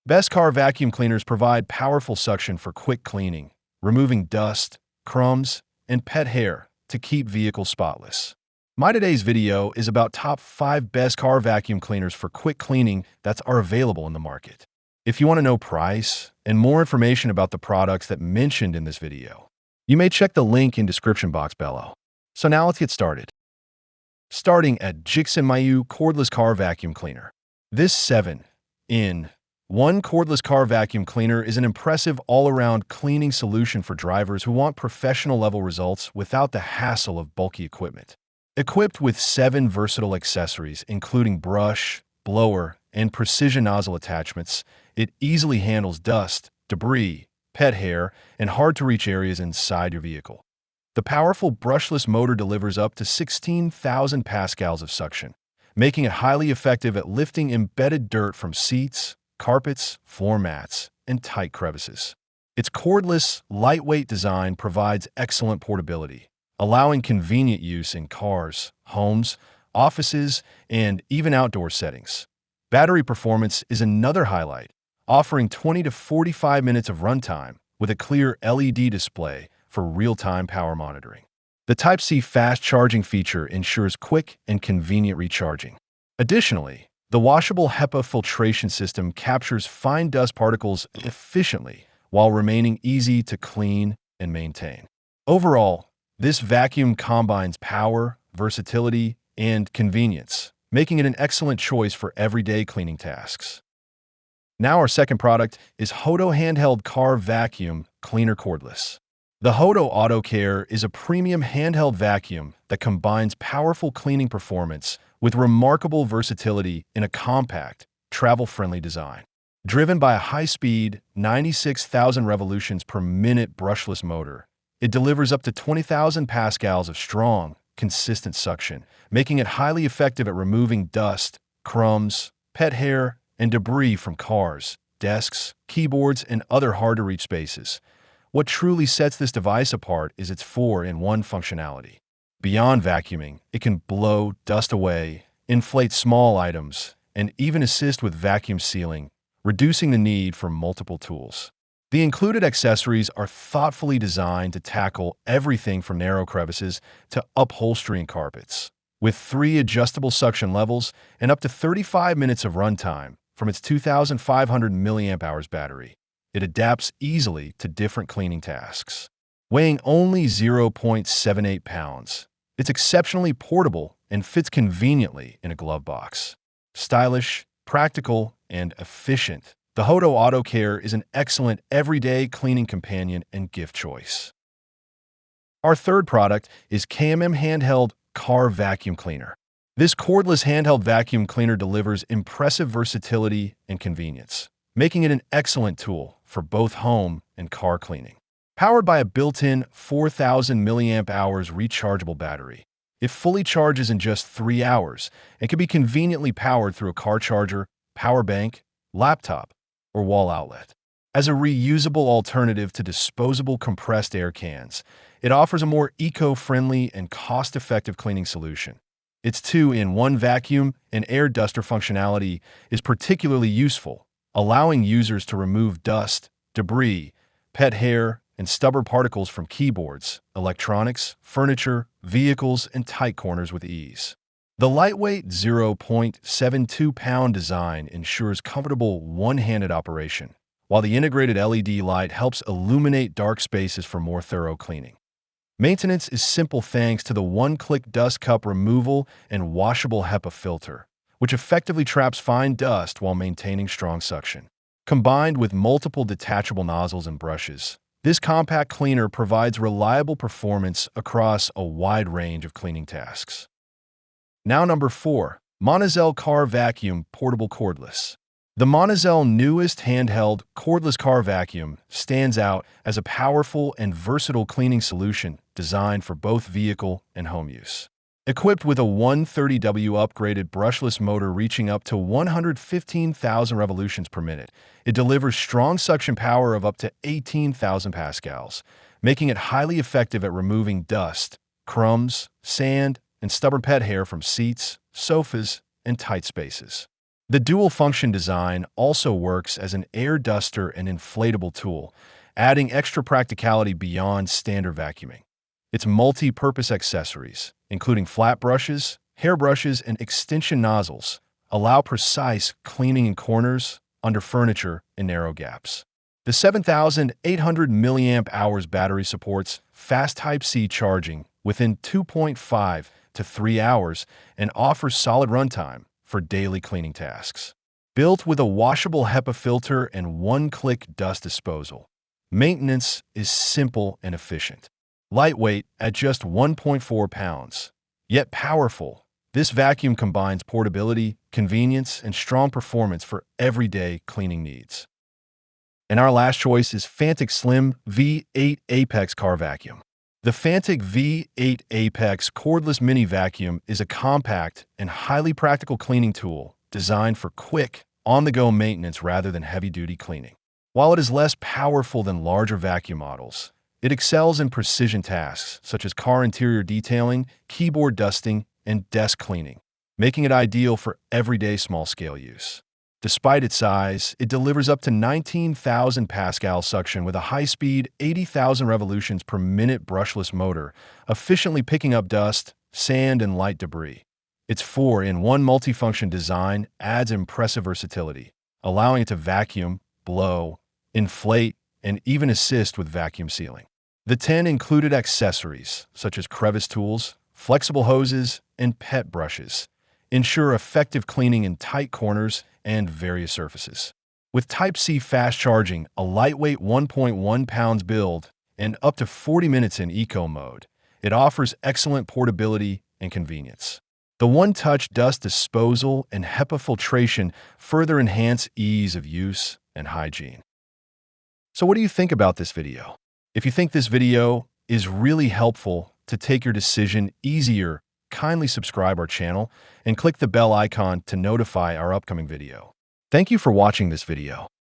Best car vacuum cleaners provide powerful suction for quick cleaning, removing dust, crumbs, and pet hair to keep vehicles spotless. My today's video is about top 5 best car vacuum cleaners for quick cleaning that are available in the market. If you want to know price and more information about the products that mentioned in this video, you may check the link in description box below. So now let's get started. Starting at Jixin cordless car vacuum cleaner. This 7-in-1 cordless car vacuum cleaner is an impressive all-around cleaning solution for drivers who want professional-level results without the hassle of bulky equipment. Equipped with 7 versatile accessories, including brush, blower, and precision nozzle attachments, it easily handles dust, debris, pet hair, and hard-to-reach areas inside your vehicle. The powerful brushless motor delivers up to 16,000 pascals of suction, making it highly effective at lifting embedded dirt from seats, carpets, floor mats, and tight crevices. Its cordless, lightweight design provides excellent portability, allowing convenient use in cars, homes, offices, and even outdoor settings. Battery performance is another highlight, offering 20 to 45 minutes of runtime with a clear LED display for real-time power monitoring. The Type-C fast charging feature ensures quick and convenient recharging. Additionally, the washable HEPA filtration system captures fine dust particles efficiently while remaining easy to clean and maintain. Overall, this vacuum combines power, versatility, and convenience, making it an excellent choice for everyday cleaning tasks. Now our second product is Hodo Handheld Car Vacuum Cleaner Cordless. The Hodo Auto Care is a premium handheld vacuum that combines powerful cleaning performance with remarkable versatility in a compact, travel-friendly design. Driven by a high-speed, 96,000 revolutions per minute brushless motor, it delivers up to 20,000 pascals of strong, consistent suction, making it highly effective at removing dust, crumbs, pet hair, and debris from cars, desks, keyboards, and other hard-to-reach spaces. What truly sets this device apart is its 4-in-1 functionality. Beyond vacuuming, it can blow dust away, inflate small items, and even assist with vacuum sealing, reducing the need for multiple tools. The included accessories are thoughtfully designed to tackle everything from narrow crevices to upholstering carpets. With 3 adjustable suction levels and up to 35 minutes of runtime from its 2,500 mAh battery, it adapts easily to different cleaning tasks. Weighing only 0.78 pounds, it's exceptionally portable and fits conveniently in a glove box. Stylish, practical, and efficient, the Hodo Auto Care is an excellent everyday cleaning companion and gift choice. Our third product is Handheld Car Vacuum Cleaner. This cordless handheld vacuum cleaner delivers impressive versatility and convenience, making it an excellent tool for both home and car cleaning. Powered by a built-in 4,000 mAh rechargeable battery, it fully charges in just 3 hours and can be conveniently powered through a car charger, power bank, laptop, or wall outlet. As a reusable alternative to disposable compressed air cans, it offers a more eco-friendly and cost-effective cleaning solution. Its 2-in-1 vacuum and air duster functionality is particularly useful, allowing users to remove dust, debris, pet hair, and stubborn particles from keyboards, electronics, furniture, vehicles, and tight corners with ease. The lightweight 0.72-pound design ensures comfortable one-handed operation, while the integrated LED light helps illuminate dark spaces for more thorough cleaning. Maintenance is simple thanks to the one-click dust cup removal and washable HEPA filter, which effectively traps fine dust while maintaining strong suction. Combined with multiple detachable nozzles and brushes, this compact cleaner provides reliable performance across a wide range of cleaning tasks. Now number 4, Monazel Car Vacuum Portable Cordless. The Monazel newest handheld cordless car vacuum stands out as a powerful and versatile cleaning solution designed for both vehicle and home use. Equipped with a 130W upgraded brushless motor reaching up to 115,000 revolutions per minute, it delivers strong suction power of up to 18,000 pascals, making it highly effective at removing dust, crumbs, sand, and stubborn pet hair from seats, sofas, and tight spaces. The dual-function design also works as an air duster and inflatable tool, adding extra practicality beyond standard vacuuming. Its multi-purpose accessories, including flat brushes, hairbrushes, and extension nozzles, allow precise cleaning in corners, under furniture, and narrow gaps. The 7,800 milliamp hours battery supports fast Type-C charging within 2.5 to 3 hours and offers solid runtime for daily cleaning tasks. Built with a washable HEPA filter and one-click dust disposal, maintenance is simple and efficient. Lightweight at just 1.4 pounds, yet powerful, this vacuum combines portability, convenience, and strong performance for everyday cleaning needs. And our last choice is Fantic Slim V8 Apex Car Vacuum. The Fantic V8 Apex cordless mini vacuum is a compact and highly practical cleaning tool designed for quick, on-the-go maintenance rather than heavy-duty cleaning. While it is less powerful than larger vacuum models, it excels in precision tasks such as car interior detailing, keyboard dusting, and desk cleaning, making it ideal for everyday small-scale use. Despite its size, it delivers up to 19,000 Pascal suction with a high-speed 80,000 revolutions per minute brushless motor, efficiently picking up dust, sand, and light debris. Its 4-in-1 multifunction design adds impressive versatility, allowing it to vacuum, blow, inflate, and even assist with vacuum sealing. The 10 included accessories, such as crevice tools, flexible hoses, and pet brushes, ensure effective cleaning in tight corners and various surfaces. With Type-C fast charging, a lightweight 1.1 pounds build, and up to 40 minutes in eco mode, it offers excellent portability and convenience. The one-touch dust disposal and HEPA filtration further enhance ease of use and hygiene. So what do you think about this video? If you think this video is really helpful to take your decision easier, kindly subscribe our channel and click the bell icon to notify our upcoming video. Thank you for watching this video.